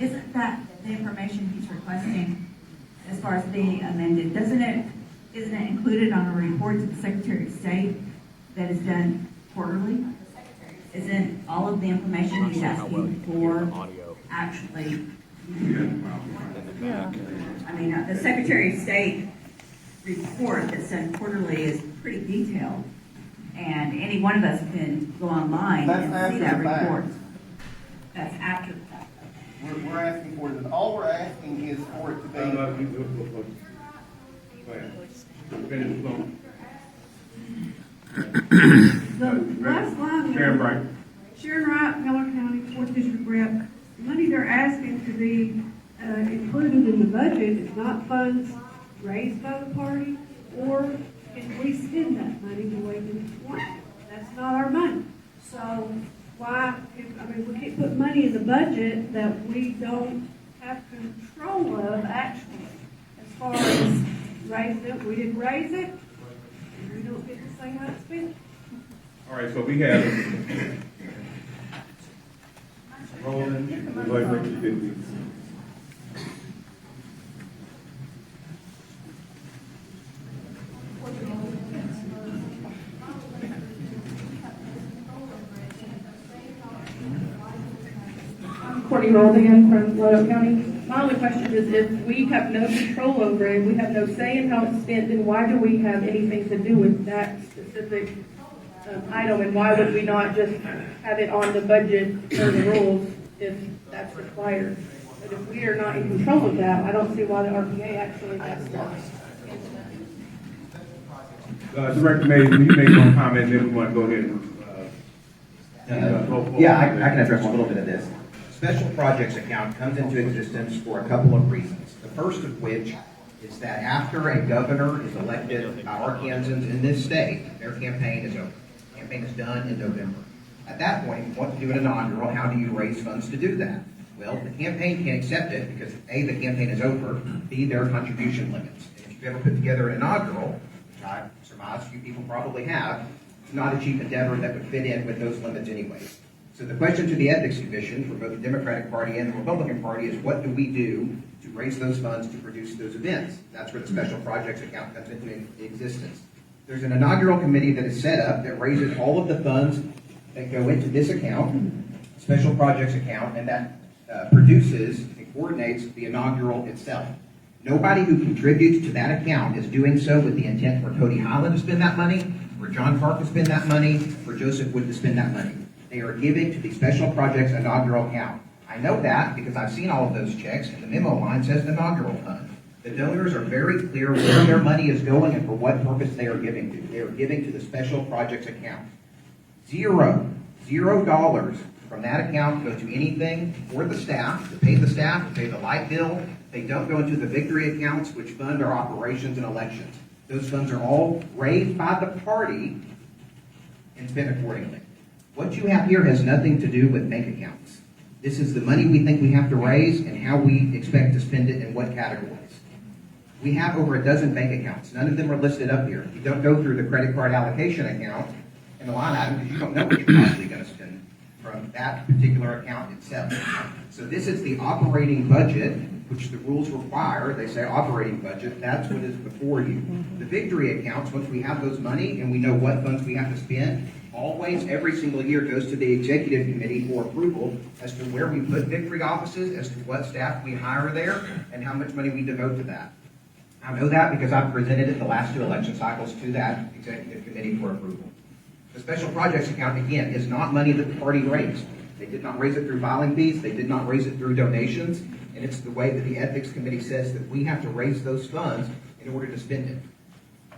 isn't that the information he's requesting as far as being amended? Isn't it included on a report to the Secretary of State that is done quarterly? Isn't all of the information he's asking for actually? Yeah. I mean, the Secretary of State report that's done quarterly is pretty detailed, and any one of us can go online and see that report. That's after the fact. We're asking for it. All we're asking is for it to be. The last line Sharon there, Bright. Sharon Wright, Heller County, 4th District Rep, the money they're asking to be included in the budget is not funds raised by the party, or can we spend that money the way we want? That's not our money. So why, we can't put money in the budget that we don't have control of actually. As far as raising it, we didn't raise it, and we don't get to say how it's spent. All right, so we have rolling. Courtney Rolled again from Loyola County. My only question is, if we have no control over it, we have no say in how it's spent, then why do we have anything to do with that specific item? And why would we not just have it on the budget or the rules if that's required? But if we are not in control of that, I don't see why the RPA actually has to. Director Mays, when you make one comment, then we want to go ahead and Yeah, I can address a little bit of this. Special projects account comes into existence for a couple of reasons. The first of which is that after a governor is elected by Arkansans in this state, their campaign is over. The campaign is done in November. At that point, if you want to do an inaugural, how do you raise funds to do that? Well, the campaign can't accept it because A, the campaign is over, B, there are contribution limits. And if you've ever put together an inaugural, which I surmise few people probably have, it's not a cheap endeavor that would fit in with those limits anyways. So the question to the Ethics Commission for both the Democratic Party and the Republican Party is, what do we do to raise those funds to produce those events? That's where the Special Projects account comes into existence. There's an inaugural committee that is set up that raises all of the funds that go into this account, Special Projects account, and that produces and coordinates the inaugural itself. Nobody who contributes to that account is doing so with the intent for Cody Highland to spend that money, for John Park to spend that money, for Joseph Wood to spend that money. They are giving to the Special Projects inaugural account. I know that because I've seen all of those checks, and the memo line says inaugural fund. The donors are very clear where their money is going and for what purpose they are giving to. They are giving to the Special Projects account. $0 from that account go to anything for the staff, to pay the staff, to pay the light bill. They don't go into the victory accounts, which fund our operations and elections. Those funds are all raised by the party and spent accordingly. What you have here has nothing to do with bank accounts. This is the money we think we have to raise and how we expect to spend it in what categories. We have over a dozen bank accounts. None of them are listed up here. You don't go through the credit card allocation account and the line item because you don't know what you're possibly going to spend from that particular account itself. So this is the operating budget, which the rules require. They say operating budget. That's what is before you. The victory accounts, once we have those money and we know what funds we have to spend, always, every single year, goes to the executive committee for approval as to where we put victory offices, as to what staff we hire there, and how much money we devote to that. I know that because I've presented it the last 2 election cycles to that executive committee for approval. The Special Projects account, again, is not money that the party raised. They did not raise it through filing fees. They did not raise it through donations. And it's the way that the Ethics Committee says that we have to raise those funds in order to spend it.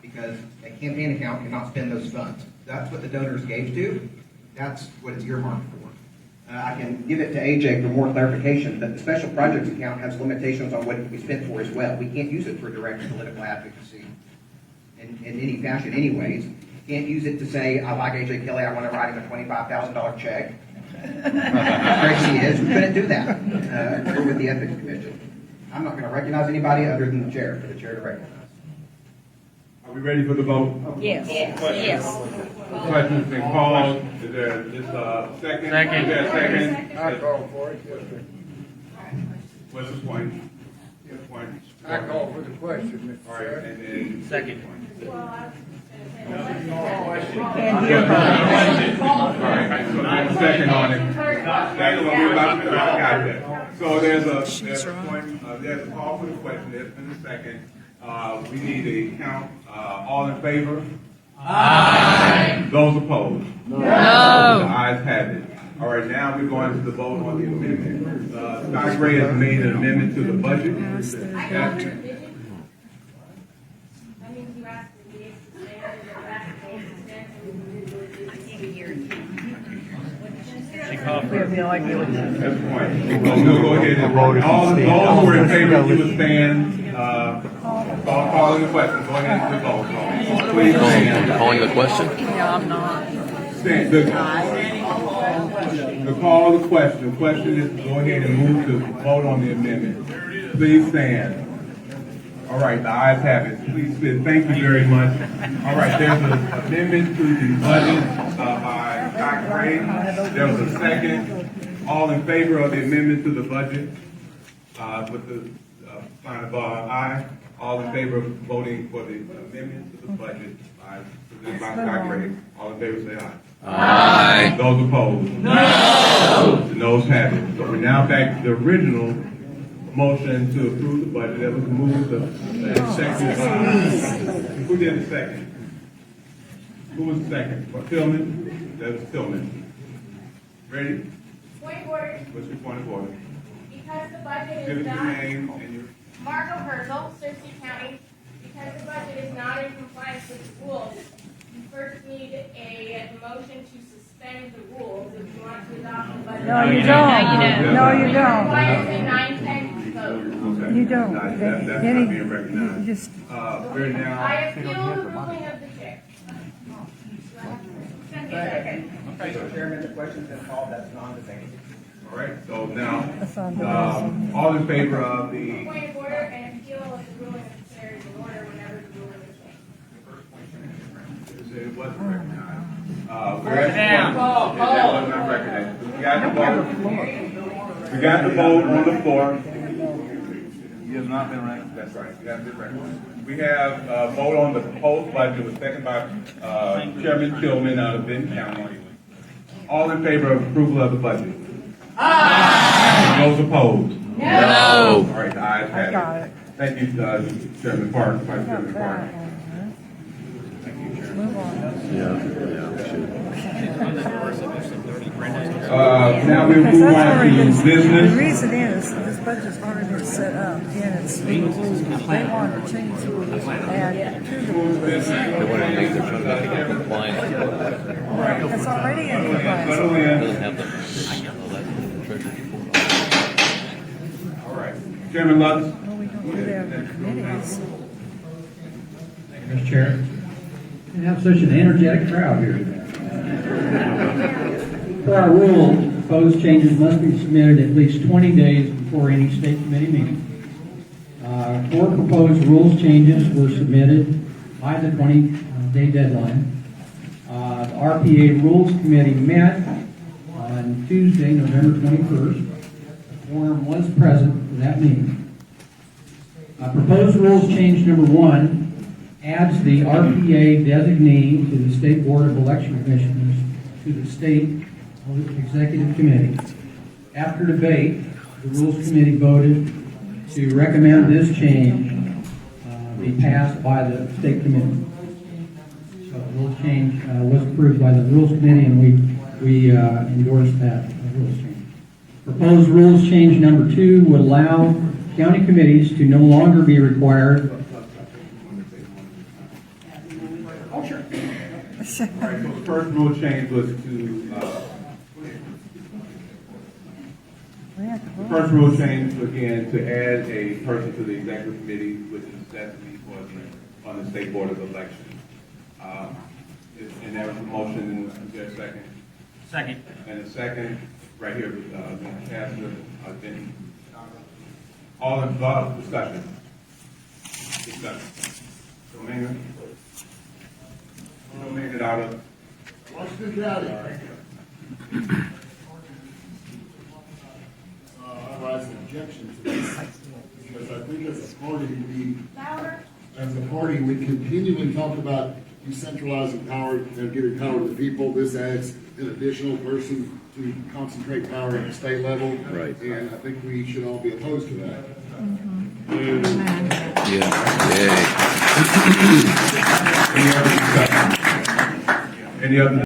Because a campaign account cannot spend those funds. That's what the donors gave to. That's what it's earmarked for. I can give it to AJ for more clarification, but the Special Projects account has limitations on what it can be spent for as well. We can't use it for direct political advocacy in any fashion anyways. Can't use it to say, I like AJ Kelly, I want to write him a $25,000 check. Tracy is. We couldn't do that with the Ethics Commission. I'm not going to recognize anybody other than the chair, for the chair to recognize. Are we ready for the vote? Yes. Yes. Questions been called. Is there just a second? Second. Is there a second? I call for it. What's the point? Point. I call for the question, All Mr. right, Chair. and then. Second. All right, so there's a second on it. That's what we're about to, I got that. So there's a point, there's a call for the question, there's been a second. We need a count, all in favor? Aye. Those opposed? No. The ayes have it. All right, now we're going to the vote on the amendment. Scott Gray has made an amendment to the budget. That's the point. So we'll go ahead and vote. All those who are in favor, you would stand, calling the question. Go ahead and vote. Please stand. Calling the question? Stand. The call of the question. The question is to go ahead and move to vote on the amendment. Please stand. All right, the ayes have it. Please sit. Thank you very much. All right, there's an amendment to the budget by Scott Gray. There was a second. All in favor of the amendment to the budget with the sign of aye. All in favor of voting for the amendment to the budget presented by Scott Gray. All in favor say aye. Aye. Those opposed? No. The noes have it. So we're now back to the original motion to approve the budget that was moved to second by, who did the second? Who was the second? Tillman? That was Tillman. Ready? Point of order, What's your point of order? because the budget Give is us your not, name and your, Marco Herzl, Searcy County, because the budget is not in compliance with the rules, you first need a motion to suspend the rules if you want to adopt the budget. No, you don't. No, you It don't. requires a 9/10 vote. okay. You don't. That's not Any- being recognized. you just- We're I now, appeal the ruling of the chair. Mr. Chairman, the question's been called, that's non-debatable. all right, so now, That's on all in favor of the, Point of order, an appeal of the ruling of the chair is in order whenever the ruling is changed. it wasn't recognized. That was not recognized. We got the vote. We got the vote on the floor. He has not been recognized. That's right, he hasn't been recognized. We have a vote on the proposed budget, was seconded by Chairman Tillman out of Benton County. All in favor of approval of the budget? Aye. Those opposed? No. All right, the ayes have it. got it. Thank you, Chairman Park, Vice Chairman Park. Thank you, Chairman. Move on. Now we Because move that's on already to been- The business. reason is, this budget's already been set up, and it's, they want to change the rules and add to the rules. They want to make their phone back in compliance. It's already in compliance. Settle in. Doesn't have the treasury report. All right. Chairman Lutz. Well, we don't do that with committees. Mr. Chair, we have such an energetic crowd here today. Per our rule, proposed changes must be submitted at least 20 days before any state committee meeting. 4 proposed rules changes were submitted by the 20-day deadline. The RPA Rules Committee met on Tuesday, November 21st. The quorum was present for that meeting. Proposed rules change number 1 adds the RPA designee to the State Board of Election Commissioners to the State Executive Committee. After debate, the Rules Committee voted to recommend this change be passed by the State Committee. So the rules change was approved by the Rules Committee, and we endorsed that rules change. Proposed rules change number 2 would allow county committees to no longer be required. All right, so the first rule change was to, the first rule change was again to add a person to the executive committee with the necessity for on the State Board of Elections. And there was a motion, is there a second? Second. And a second, right here, Chancellor, Benny. All in favor, discussion. Dominga? Dominga out of. Washington County. Rising. objection to this. Because I think as a party, we continually talk about decentralizing power and giving power to the people. This adds an additional person to concentrate power at the state level. Right. And I think we should all be opposed to that. Yeah. Yay. Any other discussion? Any other